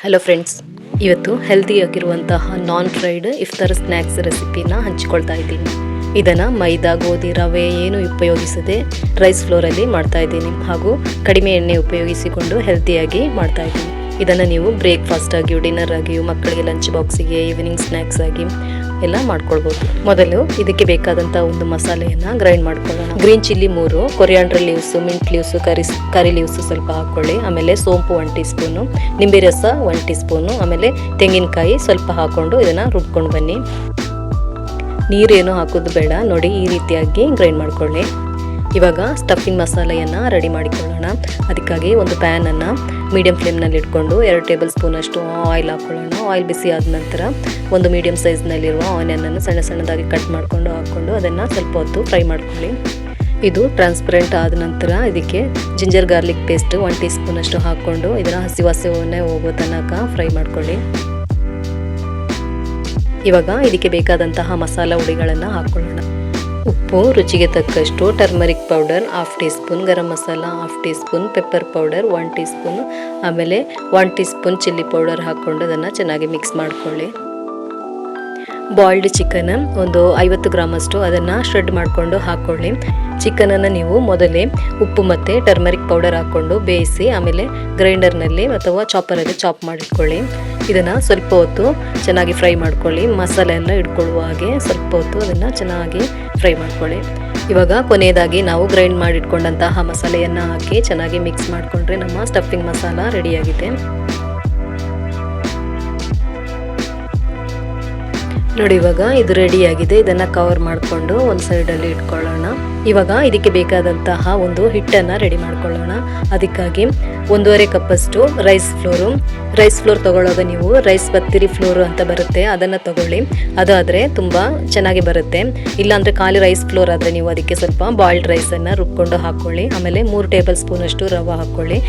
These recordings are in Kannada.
ಹಲೋ ಫ್ರೆಂಡ್ಸ್, ಇವತ್ತು ಹೆಲ್ದಿಯಾಗಿರುವಂತಹ ನಾನ್ ಫ್ರೈಡ್ ಇಫ್ತಾರ್ ಸ್ನ್ಯಾಕ್ಸ್ ರೆಸಿಪಿನ ಹಂಚಿಕೊಳ್ತಾ ಇದ್ದೀನಿ. ಇದನ್ನು ಮೈದಾ, ಗೋಧಿ, ರವೆ ಏನು ಉಪಯೋಗಿಸದೆ ರೈಸ್ ಫ್ಲೋರಲ್ಲಿ ಮಾಡ್ತಾ ಇದ್ದೀನಿ ಹಾಗೂ ಕಡಿಮೆ ಎಣ್ಣೆ ಉಪಯೋಗಿಸಿಕೊಂಡು ಹೆಲ್ದಿಯಾಗಿ ಮಾಡ್ತಾ ಇದ್ದೀನಿ. ಇದನ್ನು ನೀವು ಬ್ರೇಕ್ಫಾಸ್ಟ್ ಆಗಿಯೂ, ಡಿನ್ನರ್ ಆಗಿಯೂ, ಮಕ್ಕಳಿಗೆ ಲಂಚ್ ಬಾಕ್ಸಿಗೆ, ಈವ್ನಿಂಗ್ ಸ್ನ್ಯಾಕ್ಸ್ ಆಗಿ ಎಲ್ಲ ಮಾಡ್ಕೊಳ್ಬೋದು. ಮೊದಲು ಇದಕ್ಕೆ ಬೇಕಾದಂಥ ಒಂದು ಮಸಾಲೆಯನ್ನು ಗ್ರೈಂಡ್ ಮಾಡ್ಕೊಳ್ಳೋಣ. Green chilli 3, coriander leaves, mint leaves, curry leaves ಸ್ವಲ್ಪ ಹಾಕ್ಕೊಳ್ಳಿ. ಆಮೇಲೆ ಸೋಂಪು 1 ಟೀ ಸ್ಪೂನು, ನಿಂಬೆ ರಸ 1 ಟೀ ಸ್ಪೂನು, ಆಮೇಲೆ ತೆಂಗಿನಕಾಯಿ ಸ್ವಲ್ಪ ಹಾಕ್ಕೊಂಡು ಇದನ್ನು ರುಬ್ಕೊಂಡು ಬನ್ನಿ. ನೀರೇನು ಹಾಕೋದು ಬೇಡ, ನೋಡಿ ಈ ರೀತಿಯಾಗಿ ಗ್ರೈಂಡ್ ಮಾಡ್ಕೊಳ್ಳಿ. ಇವಾಗ ಸ್ಟಫಿಂಗ್ ಮಸಾಲೆಯನ್ನು ರೆಡಿ ಮಾಡಿಕೊಳ್ಳೋಣ. ಅದಕ್ಕಾಗಿ ಒಂದು ಪ್ಯಾನನ್ನು ಮೀಡಿಯಂ ಫ್ಲೇಮ್ನಲ್ಲಿ ಇಟ್ಕೊಂಡು 2 ಟೇಬಲ್ ಸ್ಪೂನ್ ಅಷ್ಟು ಆಯಿಲ್ ಹಾಕ್ಕೊಳ್ಳೋಣ. ಆಯಿಲ್ ಬಿಸಿ ಆದ ನಂತರ ಒಂದು ಮೀಡಿಯಂ ಸೈಜ್ನಲ್ಲಿರುವ ಆನಿಯನನ್ನು ಸಣ್ಣ ಸಣ್ಣದಾಗಿ ಕಟ್ ಮಾಡಿಕೊಂಡು ಹಾಕ್ಕೊಂಡು ಅದನ್ನು ಸ್ವಲ್ಪ ಹೊತ್ತು ಫ್ರೈ ಮಾಡ್ಕೊಳ್ಳಿ. ಇದು ಟ್ರಾನ್ಸ್ಪರೆಂಟ್ ಆದ ನಂತರ ಇದಕ್ಕೆ ginger garlic paste 1 tea spoon ಅಷ್ಟು ಹಾಕ್ಕೊಂಡು ಇದರ ಹಸಿ ವಾಸನೆ ಹೋಗೋ ತನಕ ಫ್ರೈ ಮಾಡ್ಕೊಳ್ಳಿ. ಇವಾಗ ಇದಕ್ಕೆ ಬೇಕಾದಂತಹ ಮಸಾಲ ಹುಡಿಗಳನ್ನು ಹಾಕ್ಕೊಳ್ಳೋಣ. ಉಪ್ಪು ರುಚಿಗೆ ತಕ್ಕಷ್ಟು, turmeric powder 1/2 teaspoon, garam masala 1/2 teaspoon, pepper powder 1 teaspoon, ಆಮೇಲೆ 1 ಟೀ ಸ್ಪೂನ್ ಚಿಲ್ಲಿ ಪೌಡರ್ ಹಾಕ್ಕೊಂಡು ಅದನ್ನು ಚೆನ್ನಾಗಿ ಮಿಕ್ಸ್ ಮಾಡ್ಕೊಳ್ಳಿ. ಬಾಯ್ಲ್ಡ್ ಚಿಕನ್ ಒಂದು 50 ಗ್ರಾಮ್ ಅಷ್ಟು ಅದನ್ನು ಶ್ರೆಡ್ ಮಾಡಿಕೊಂಡು ಹಾಕ್ಕೊಳ್ಳಿ. ಚಿಕನನ್ನು ನೀವು ಮೊದಲೇ ಉಪ್ಪು ಮತ್ತು ಟರ್ಮರಿಕ್ ಪೌಡರ್ ಹಾಕ್ಕೊಂಡು ಬೇಯಿಸಿ ಆಮೇಲೆ ಗ್ರೈಂಡರ್ನಲ್ಲಿ ಅಥವಾ ಚಾಪರಲ್ಲಿ ಚಾಪ್ ಮಾಡಿಟ್ಕೊಳ್ಳಿ. ಇದನ್ನು ಸ್ವಲ್ಪ ಹೊತ್ತು ಚೆನ್ನಾಗಿ ಫ್ರೈ ಮಾಡ್ಕೊಳ್ಳಿ. ಮಸಾಲೆ ಎಲ್ಲ ಹಿಡ್ಕೊಳ್ಳುವ ಹಾಗೆ ಸ್ವಲ್ಪ ಹೊತ್ತು ಅದನ್ನು ಚೆನ್ನಾಗಿ ಫ್ರೈ ಮಾಡ್ಕೊಳ್ಳಿ. ಇವಾಗ ಕೊನೆಯದಾಗಿ ನಾವು ಗ್ರೈಂಡ್ ಮಾಡಿಟ್ಕೊಂಡಂತಹ ಮಸಾಲೆಯನ್ನು ಹಾಕಿ ಚೆನ್ನಾಗಿ ಮಿಕ್ಸ್ ಮಾಡಿಕೊಂಡ್ರೆ ನಮ್ಮ ಸ್ಟಫಿಂಗ್ ಮಸಾಲ ರೆಡಿಯಾಗಿದೆ. ನೋಡಿ, ಇವಾಗ ಇದು ರೆಡಿಯಾಗಿದೆ. ಇದನ್ನು ಕವರ್ ಮಾಡಿಕೊಂಡು ಒಂದು ಸೈಡಲ್ಲಿ ಇಟ್ಕೊಳ್ಳೋಣ. ಇವಾಗ ಇದಕ್ಕೆ ಬೇಕಾದಂತಹ ಒಂದು ಹಿಟ್ಟನ್ನು ರೆಡಿ ಮಾಡ್ಕೊಳ್ಳೋಣ. ಅದಕ್ಕಾಗಿ 1.5 ಕಪ್ಪಷ್ಟು ರೈಸ್ ಫ್ಲೋರ್ ತಗೊಳ್ಳುವಾಗ ನೀವು ರೈಸ್ ಬತ್ತಿರಿ ಫ್ಲೋರು ಅಂತ ಬರುತ್ತೆ, ಅದನ್ನು ತಗೊಳ್ಳಿ. ಅದಾದರೆ ತುಂಬ ಚೆನ್ನಾಗಿ ಬರುತ್ತೆ. ಇಲ್ಲಾಂದರೆ ಖಾಲಿ ರೈಸ್ ಫ್ಲೋರ್ ಆದರೆ ನೀವು ಅದಕ್ಕೆ ಸ್ವಲ್ಪ ಬಾಯ್ಲ್ಡ್ ರೈಸನ್ನು ರುಬ್ಕೊಂಡು ಹಾಕ್ಕೊಳ್ಳಿ. ಆಮೇಲೆ 3 ಟೇಬಲ್ ಸ್ಪೂನ್ ಅಷ್ಟು ರವೆ ಹಾಕ್ಕೊಳ್ಳಿ.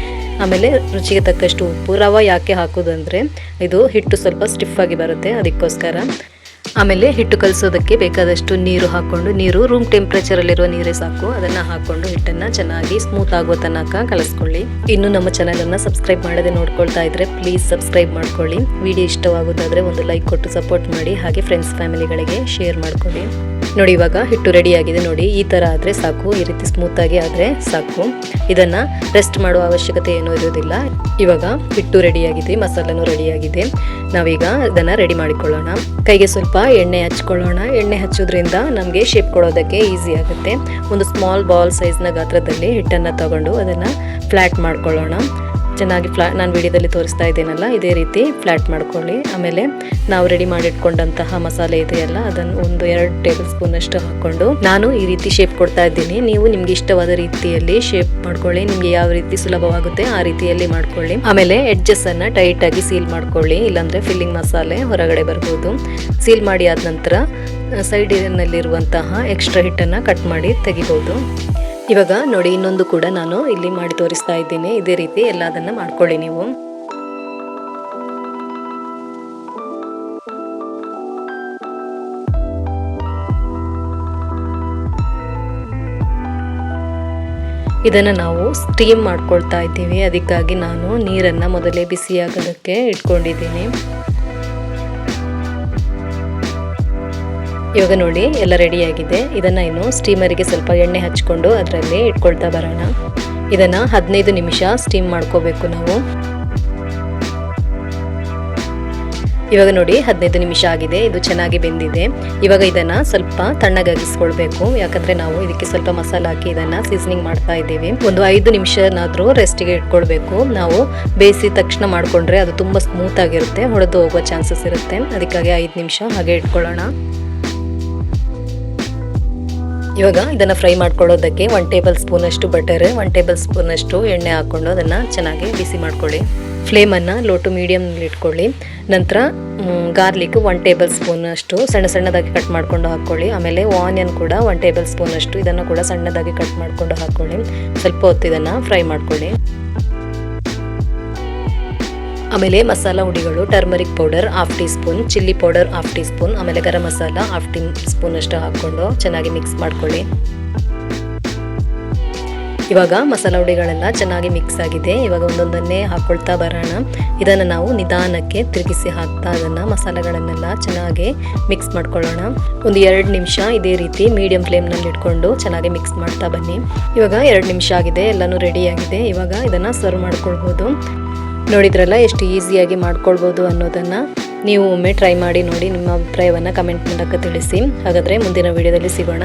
ಆಮೇಲೆ ರುಚಿಗೆ ತಕ್ಕಷ್ಟು ಉಪ್ಪು. ರವೆ ಯಾಕೆ ಹಾಕೋದಂದರೆ ಇದು ಹಿಟ್ಟು ಸ್ವಲ್ಪ ಸ್ಟಿಫ್ ಆಗಿ ಬರುತ್ತೆ, ಅದಕ್ಕೋಸ್ಕರ. ಆಮೇಲೆ ಹಿಟ್ಟು ಕಲಿಸೋದಕ್ಕೆ ಬೇಕಾದಷ್ಟು ನೀರು ಹಾಕ್ಕೊಂಡು, ನೀರು ರೂಮ್ ಟೆಂಪ್ರೇಚರಲ್ಲಿರುವ ನೀರೇ ಸಾಕು, ಅದನ್ನು ಹಾಕ್ಕೊಂಡು ಹಿಟ್ಟನ್ನು ಚೆನ್ನಾಗಿ ಸ್ಮೂತ್ ಆಗೋ ತನಕ ಕಲಿಸ್ಕೊಳ್ಳಿ. ಇನ್ನು ನಮ್ಮ ಚಾನಲನ್ನು ಸಬ್ಸ್ಕ್ರೈಬ್ ಮಾಡದೆ ನೋಡ್ಕೊಳ್ತಾ ಇದ್ರೆ ಪ್ಲೀಸ್ ಸಬ್ಸ್ಕ್ರೈಬ್ ಮಾಡ್ಕೊಳ್ಳಿ. ವಿಡಿಯೋ ಇಷ್ಟವಾಗೋದಾದರೆ ಒಂದು ಲೈಕ್ ಕೊಟ್ಟು ಸಪೋರ್ಟ್ ಮಾಡಿ. ಹಾಗೆ ಫ್ರೆಂಡ್ಸ್ ಫ್ಯಾಮಿಲಿಗಳಿಗೆ ಶೇರ್ ಮಾಡ್ಕೊಳ್ಳಿ. ನೋಡಿ, ಇವಾಗ ಹಿಟ್ಟು ರೆಡಿಯಾಗಿದೆ. ನೋಡಿ, ಈ ಥರ ಆದರೆ ಸಾಕು, ಈ ರೀತಿ ಸ್ಮೂತಾಗಿ ಆದರೆ ಸಾಕು. ಇದನ್ನು ರೆಸ್ಟ್ ಮಾಡುವ ಅವಶ್ಯಕತೆ ಏನೂ ಇರೋದಿಲ್ಲ. ಇವಾಗ ಹಿಟ್ಟು ರೆಡಿಯಾಗಿದೆ, ಮಸಾಲನೂ ರೆಡಿಯಾಗಿದೆ. ನಾವೀಗ ಇದನ್ನು ರೆಡಿ ಮಾಡಿಕೊಳ್ಳೋಣ. ಕೈಗೆ ಸ್ವಲ್ಪ ಎಣ್ಣೆ ಹಚ್ಕೊಳ್ಳೋಣ. ಎಣ್ಣೆ ಹಚ್ಚೋದ್ರಿಂದ ನಮಗೆ ಶೇಪ್ ಕೊಡೋದಕ್ಕೆ ಈಸಿ ಆಗುತ್ತೆ. ಒಂದು ಸ್ಮಾಲ್ ಬಾಲ್ ಸೈಜ್ನ ಗಾತ್ರದಲ್ಲಿ ಹಿಟ್ಟನ್ನು ತಗೊಂಡು ಅದನ್ನು ಫ್ಲ್ಯಾಟ್ ಮಾಡ್ಕೊಳ್ಳೋಣ. ಚೆನ್ನಾಗಿ ನಾನು ವಿಡಿಯೋದಲ್ಲಿ ತೋರಿಸ್ತಾ ಇದ್ದೇನಲ್ಲ, ಇದೇ ರೀತಿ ಫ್ಲ್ಯಾಟ್ ಮಾಡ್ಕೊಳ್ಳಿ. ಆಮೇಲೆ ನಾವು ರೆಡಿ ಮಾಡಿಟ್ಕೊಂಡಂತಹ ಮಸಾಲೆ ಇದೆಯಲ್ಲ, ಅದನ್ನು ಒಂದು 2 ಟೇಬಲ್ ಸ್ಪೂನ್ ಅಷ್ಟು ಹಾಕ್ಕೊಂಡು ನಾನು ಈ ರೀತಿ ಶೇಪ್ ಕೊಡ್ತಾ ಇದ್ದೀನಿ. ನೀವು ನಿಮ್ಗೆ ಇಷ್ಟವಾದ ರೀತಿಯಲ್ಲಿ ಶೇಪ್ ಮಾಡ್ಕೊಳ್ಳಿ. ನಿಮ್ಗೆ ಯಾವ ರೀತಿ ಸುಲಭವಾಗುತ್ತೆ ಆ ರೀತಿಯಲ್ಲಿ ಮಾಡ್ಕೊಳ್ಳಿ. ಆಮೇಲೆ ಎಡ್ಜಸ್ ಅನ್ನ ಟೈಟ್ ಆಗಿ ಸೀಲ್ ಮಾಡ್ಕೊಳ್ಳಿ, ಇಲ್ಲಾಂದ್ರೆ ಫಿಲ್ಲಿಂಗ್ ಮಸಾಲೆ ಹೊರಗಡೆ ಬರ್ಬೋದು. ಸೀಲ್ ಮಾಡಿ ಆದ ನಂತರ ಸೈಡಿನಲ್ಲಿರುವಂತಹ ಎಕ್ಸ್ಟ್ರಾ ಹಿಟ್ಟನ್ನು ಕಟ್ ಮಾಡಿ ತೆಗಿಬೋದು. ಇವಾಗ ನೋಡಿ, ಇನ್ನೊಂದು ಕೂಡ ನಾನು ಇಲ್ಲಿ ಮಾಡಿ ತೋರಿಸ್ತಾ ಇದ್ದೀನಿ. ಇದೇ ರೀತಿ ಎಲ್ಲದನ್ನು ಮಾಡ್ಕೊಳ್ಳಿ ನೀವು. ಇದನ್ನು ನಾವು ಸ್ಟೀಮ್ ಮಾಡ್ಕೊಳ್ತಾ ಇದ್ದೀವಿ. ಅದಕ್ಕಾಗಿ ನಾನು ನೀರನ್ನು ಮೊದಲೇ ಬಿಸಿಯಾಗೋದಕ್ಕೆ ಇಟ್ಕೊಂಡಿದ್ದೀನಿ. ಇವಾಗ ನೋಡಿ, ಎಲ್ಲ ರೆಡಿಯಾಗಿದೆ. ಇದನ್ನು ಇನ್ನು ಸ್ಟೀಮರಿಗೆ ಸ್ವಲ್ಪ ಎಣ್ಣೆ ಹಚ್ಕೊಂಡು ಅದರಲ್ಲಿ ಇಟ್ಕೊಳ್ತಾ ಬರೋಣ. ಇದನ್ನು 15 ನಿಮಿಷ ಸ್ಟೀಮ್ ಮಾಡ್ಕೋಬೇಕು ನಾವು. ಇವಾಗ ನೋಡಿ, 15 ನಿಮಿಷ ಆಗಿದೆ. ಇದು ಚೆನ್ನಾಗಿ ಬೆಂದಿದೆ. ಇವಾಗ ಇದನ್ನು ಸ್ವಲ್ಪ ತಣ್ಣಗಾಗಿಸ್ಕೊಳ್ಬೇಕು, ಯಾಕಂದರೆ ನಾವು ಇದಕ್ಕೆ ಸ್ವಲ್ಪ ಮಸಾಲೆ ಹಾಕಿ ಇದನ್ನು ಸೀಸನಿಂಗ್ ಮಾಡ್ತಾ ಇದ್ದೀವಿ. ಒಂದು 5 ನಿಮಿಷನಾದರೂ ರೆಸ್ಟಿಗೆ ಇಟ್ಕೊಳ್ಬೇಕು. ನಾವು ಬೇಯಿಸಿದ ತಕ್ಷಣ ಮಾಡಿಕೊಂಡ್ರೆ ಅದು ತುಂಬ ಸ್ಮೂತ್ ಆಗಿರುತ್ತೆ, ಹೊಡೆದು ಹೋಗೋ ಚಾನ್ಸಸ್ ಇರುತ್ತೆ. ಅದಕ್ಕಾಗಿ 5 ನಿಮಿಷ ಹಾಗೆ ಇಟ್ಕೊಳ್ಳೋಣ. ಇವಾಗ ಇದನ್ನು ಫ್ರೈ ಮಾಡ್ಕೊಳ್ಳೋದಕ್ಕೆ 1 ಟೇಬಲ್ ಸ್ಪೂನ್ ಅಷ್ಟು ಬಟರ್, 1 ಟೇಬಲ್ ಸ್ಪೂನ್ ಅಷ್ಟು ಎಣ್ಣೆ ಹಾಕ್ಕೊಂಡು ಅದನ್ನು ಚೆನ್ನಾಗಿ ಬಿಸಿ ಮಾಡ್ಕೊಳ್ಳಿ. ಫ್ಲೇಮನ್ನು ಲೋ ಟು ಮೀಡಿಯಮ್ನಲ್ಲಿ ಇಟ್ಕೊಳ್ಳಿ. ನಂತರ ಗಾರ್ಲಿಕ್ 1 ಟೇಬಲ್ ಸ್ಪೂನ್ ಅಷ್ಟು ಸಣ್ಣದಾಗಿ ಕಟ್ ಮಾಡ್ಕೊಂಡು ಹಾಕ್ಕೊಳ್ಳಿ. ಆಮೇಲೆ ಆನಿಯನ್ ಕೂಡ 1 ಟೇಬಲ್ ಸ್ಪೂನ್ ಅಷ್ಟು, ಇದನ್ನು ಕೂಡ ಸಣ್ಣದಾಗಿ ಕಟ್ ಮಾಡ್ಕೊಂಡು ಹಾಕ್ಕೊಳ್ಳಿ. ಸ್ವಲ್ಪ ಹೊತ್ತು ಇದನ್ನು ಫ್ರೈ ಮಾಡ್ಕೊಳ್ಳಿ. ಆಮೇಲೆ ಮಸಾಲ ಹುಡಿಗಳು, turmeric powder 1/2 teaspoon, chilli powder 1/2 teaspoon, ಆಮೇಲೆ ಗರಂ ಮಸಾಲ 1/2 ಟೀ ಸ್ಪೂನ್ ಅಷ್ಟು ಹಾಕ್ಕೊಂಡು ಚೆನ್ನಾಗಿ ಮಿಕ್ಸ್ ಮಾಡ್ಕೊಳ್ಳಿ. ಇವಾಗ ಮಸಾಲ ಹುಡಿಗಳೆಲ್ಲ ಚೆನ್ನಾಗಿ ಮಿಕ್ಸ್ ಆಗಿದೆ. ಇವಾಗ ಒಂದೊಂದನ್ನೇ ಹಾಕ್ಕೊಳ್ತಾ ಬರೋಣ. ಇದನ್ನು ನಾವು ನಿಧಾನಕ್ಕೆ ತಿರುಗಿಸಿ ಹಾಕ್ತಾ ಅದನ್ನು ಮಸಾಲೆಗಳನ್ನೆಲ್ಲ ಚೆನ್ನಾಗಿ ಮಿಕ್ಸ್ ಮಾಡ್ಕೊಳ್ಳೋಣ. ಒಂದು 2 ನಿಮಿಷ ಇದೇ ರೀತಿ ಮೀಡಿಯಂ ಫ್ಲೇಮ್ನಲ್ಲಿ ಇಟ್ಕೊಂಡು ಚೆನ್ನಾಗಿ ಮಿಕ್ಸ್ ಮಾಡ್ತಾ ಬನ್ನಿ. ಇವಾಗ 2 ನಿಮಿಷ ಆಗಿದೆ, ಎಲ್ಲನೂ ರೆಡಿ ಆಗಿದೆ. ಇವಾಗ ಇದನ್ನು ಸರ್ವ್ ಮಾಡ್ಕೊಳ್ಬೋದು. ನೋಡಿದ್ರಲ್ಲ ಎಷ್ಟು ಈಸಿಯಾಗಿ ಮಾಡ್ಕೊಳ್ಬೋದು ಅನ್ನೋದನ್ನು. ನೀವು ಒಮ್ಮೆ ಟ್ರೈ ಮಾಡಿ ನೋಡಿ, ನಿಮ್ಮ ಅಭಿಪ್ರಾಯವನ್ನು ಕಮೆಂಟ್ ಮೂಲಕ ತಿಳಿಸಿ. ಹಾಗಾದರೆ ಮುಂದಿನ ವಿಡಿಯೋದಲ್ಲಿ ಸಿಗೋಣ.